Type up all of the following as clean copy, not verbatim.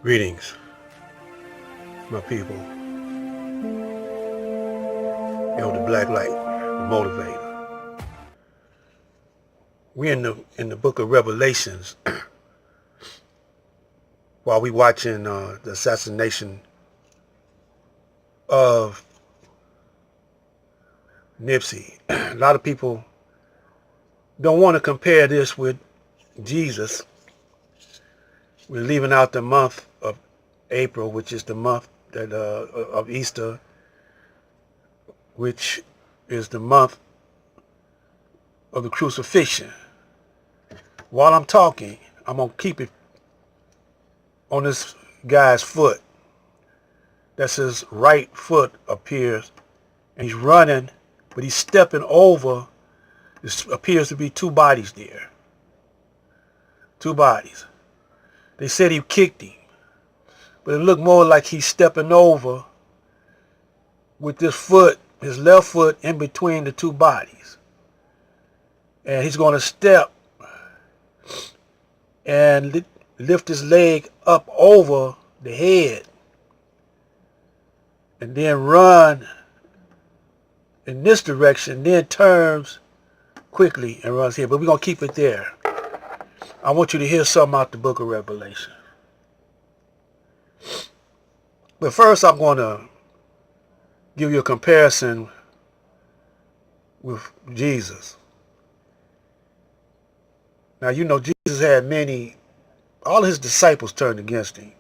Greetings, my people. The Black Light, the motivator. We're in the book of Revelations while we watching the assassination of Nipsey. A lot of people don't want to compare this with Jesus. We're leaving out the month of April, which is the month that of Easter, which is the month of the crucifixion. While I'm talking, I'm going to keep it on this guy's foot. That's his right foot appears, and he's running, but he's stepping over. There appears to be two bodies there. Two bodies. They said he kicked him, but it looked more like he's stepping over with this foot, his left foot, in between the two bodies. And he's going to step and lift his leg up over the head and then run in this direction, then turns quickly and runs here. But we're going to keep it there. I want you to hear something out the book of Revelation. But first I'm going to give you a comparison with Jesus. Now, you know, Jesus had all his disciples turned against him.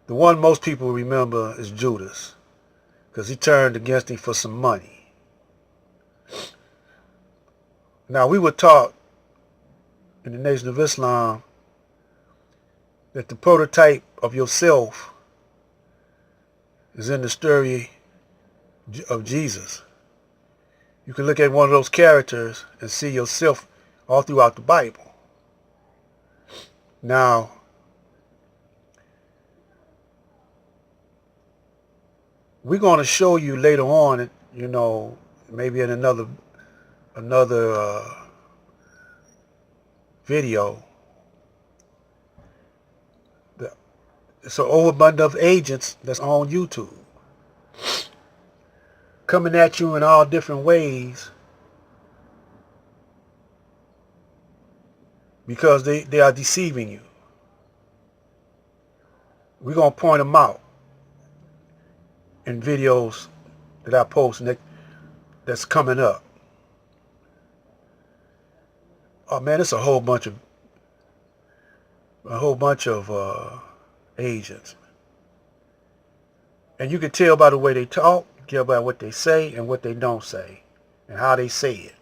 The one most people remember is Judas, because he turned against him for some money. Now, we were taught in the Nation of Islam that the prototype of yourself is in the story of Jesus. You can look at one of those characters and see yourself all throughout the Bible. Now, we're going to show you later on, you know, maybe in another video, it's an overabundance of agents that's on YouTube coming at you in all different ways because they are deceiving you. We're going to point them out in videos that I post that's coming up. Oh man, it's a whole bunch of agents. And you can tell by the way they talk, you can tell by what they say and what they don't say, and how they say it,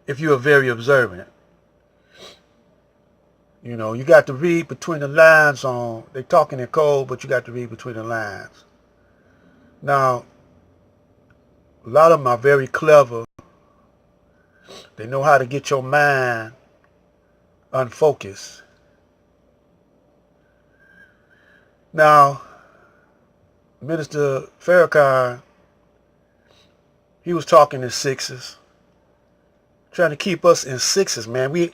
if you are very observant. You know, you got to read between the lines they talking in code, but you got to read between the lines. Now, a lot of them are very clever. They know how to get your mind unfocused. Now, Minister Farrakhan, he was talking in sixes, trying to keep us in sixes, man. We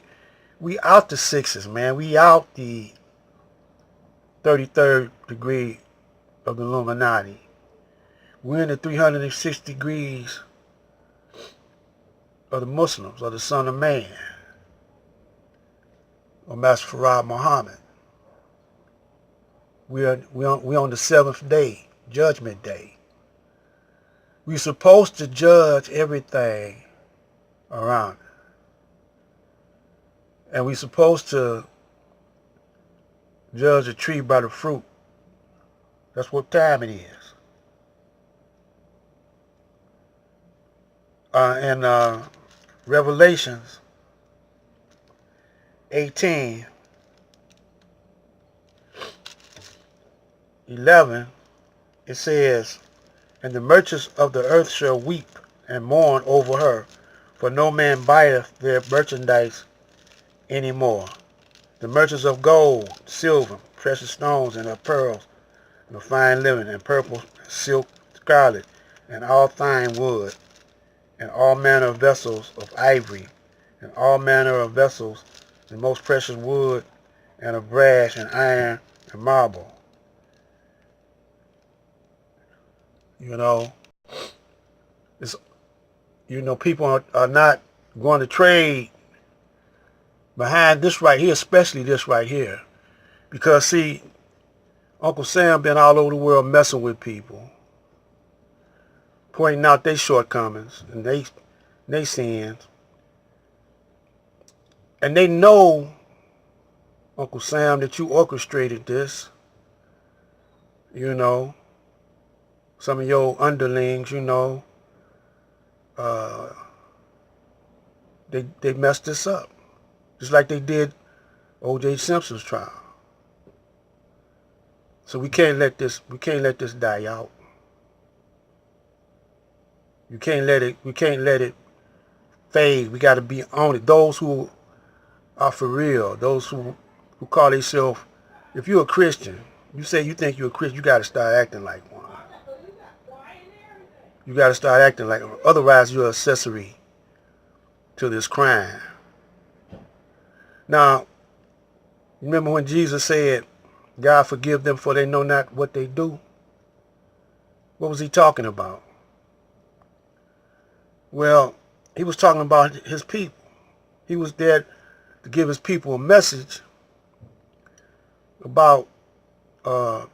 out the sixes, man. We out the 33rd degree of the Illuminati. We're in the 360 degrees of the Muslims, or the Son of Man, or Master Farad Muhammad. We on the seventh day, Judgment Day. We're supposed to judge everything around us. And we're supposed to judge a tree by the fruit. That's what time it is. In Revelations 18:11, it says, "And the merchants of the earth shall weep and mourn over her, for no man buyeth their merchandise any more. The merchants of gold, silver, precious stones, and of pearls, and of fine linen, and purple, silk, scarlet, and all fine wood, and all manner of vessels of ivory, and all manner of vessels, and most precious wood, and of brass and iron and marble. You know, it's, people are not going to trade behind this right here, especially this right here. Because see, Uncle Sam been all over the world messing with people, pointing out their shortcomings and they sins. And they know, Uncle Sam, that you orchestrated this. You know, some of your underlings, uh, they messed this up. Just like they did O.J. Simpson's trial. So we can't let this die out. We can't let it fade. We got to be on it. Those who are for real, those who call themselves, if you're a Christian, you say you think you're a Christian, you got to start acting like one. You got to start acting like one. Otherwise, you're an accessory to this crime. Now, remember when Jesus said, God forgive them for they know not what they do? What was he talking about? Well, he was talking about his people. He was there to give his people a message about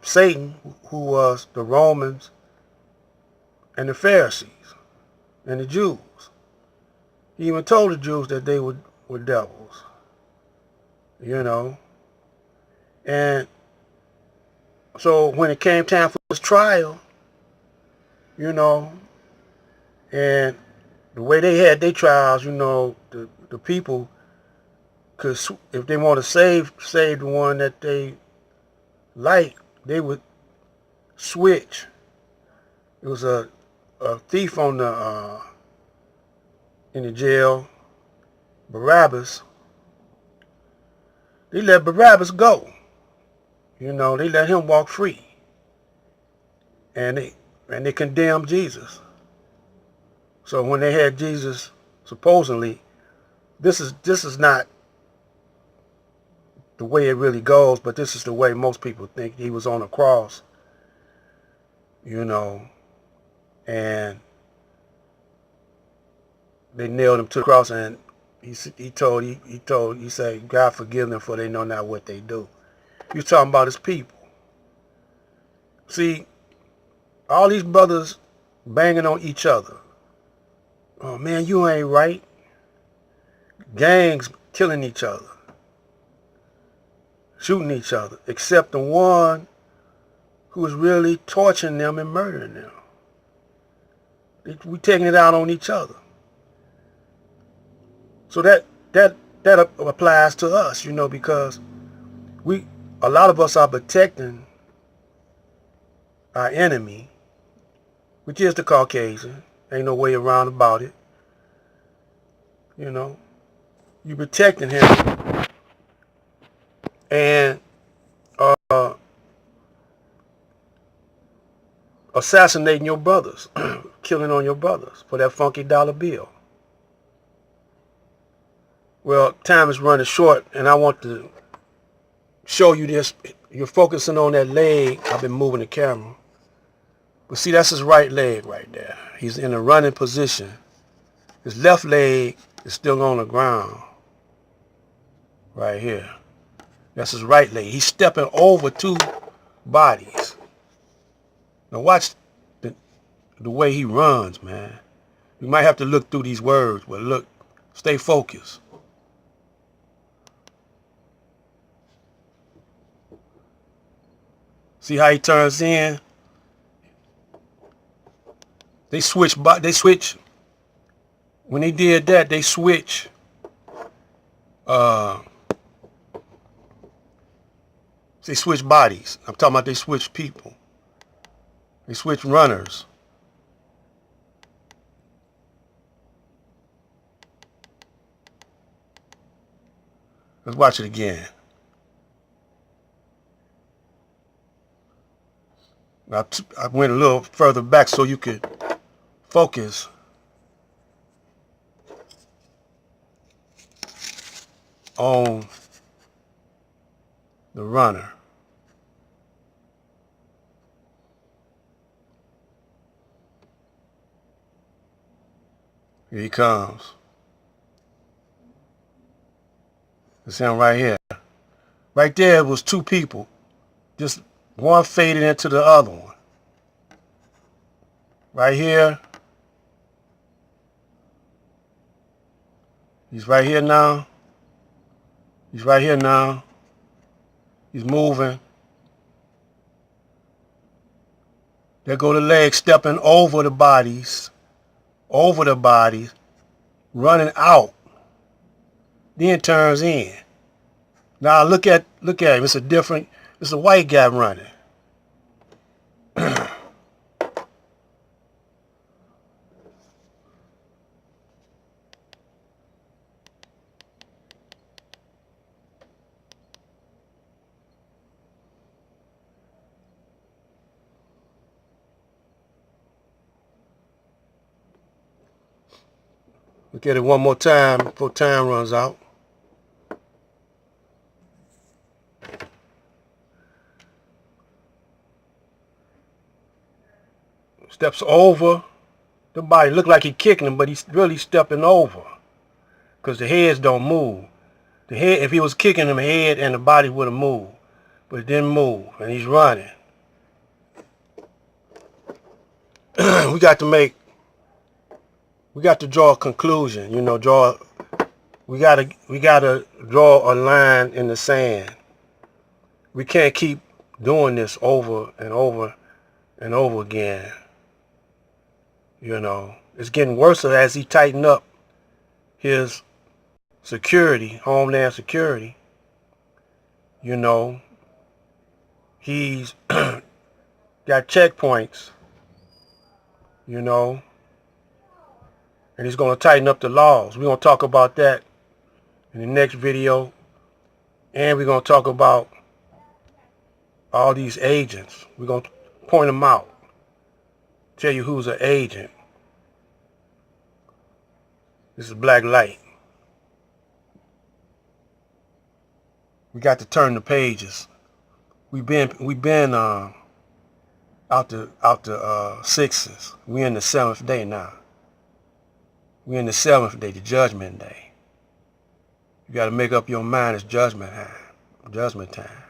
Satan, who was the Romans and the Pharisees and the Jews. He even told the Jews that they were devils. And so when it came time for his trial, and the way they had their trials, the people could, if they want to save the one that they like, they would switch. It was a thief in the jail, Barabbas. They let Barabbas go. They let him walk free. And they condemned Jesus. So when they had Jesus, supposedly, this is not the way it really goes, but this is the way most people think. He was on a cross, and they nailed him to the cross, and he said, God forgive them for they know not what they do. He was talking about his people. See, all these brothers banging on each other. Oh man, you ain't right. Gangs killing each other, shooting each other, except the one who is really torturing them and murdering them. We taking it out on each other. So that applies to us, because a lot of us are protecting our enemy, which is the Caucasian. Ain't no way around about it. You protecting him and assassinating your brothers, killing on your brothers for that funky dollar bill. Well, time is running short, and I want to show you this. You're focusing on that leg. I've been moving the camera. But see, that's his right leg right there. He's in a running position. His left leg is still on the ground. Right here. That's his right leg. He's stepping over two bodies. Now watch the way he runs, man. You might have to look through these words, but look, stay focused. See how he turns in? They switch. When they did that, they switch. They switch bodies. I'm talking about they switch people. They switch runners. Let's watch it again. I went a little further back so you could focus on the runner. Here he comes. It's him right here. Right there was two people. Just one faded into the other one. Right here. He's right here now. He's right here now. He's moving. There go the legs stepping over the bodies. Over the bodies. Running out. Then turns in. Now look at him. It's a white guy running. Look at it one more time before time runs out. Steps over the body. Look like he's kicking him, but he's really stepping over. Because the heads don't move. The head, if he was kicking him, the head and the body would have moved. But it didn't move. And he's running. We got to draw a conclusion, we gotta draw a line in the sand. We can't keep doing this over and over and over again. It's getting worse as he tighten up his security, homeland security. He's got checkpoints, and he's going to tighten up the laws. We're going to talk about that in the next video. And we're going to talk about all these agents. We're going to point them out. Tell you who's an agent. This is black light. We got to turn the pages. We've been out the sixes. We're in the 7th day now. We're in the 7th day, the judgment day. You got to make up your mind. It's judgment time. Judgment time.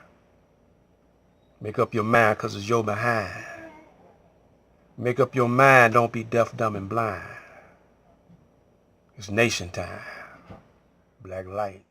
Make up your mind because it's your behind. Make up your mind. Don't be deaf, dumb, and blind. It's nation time. Black light.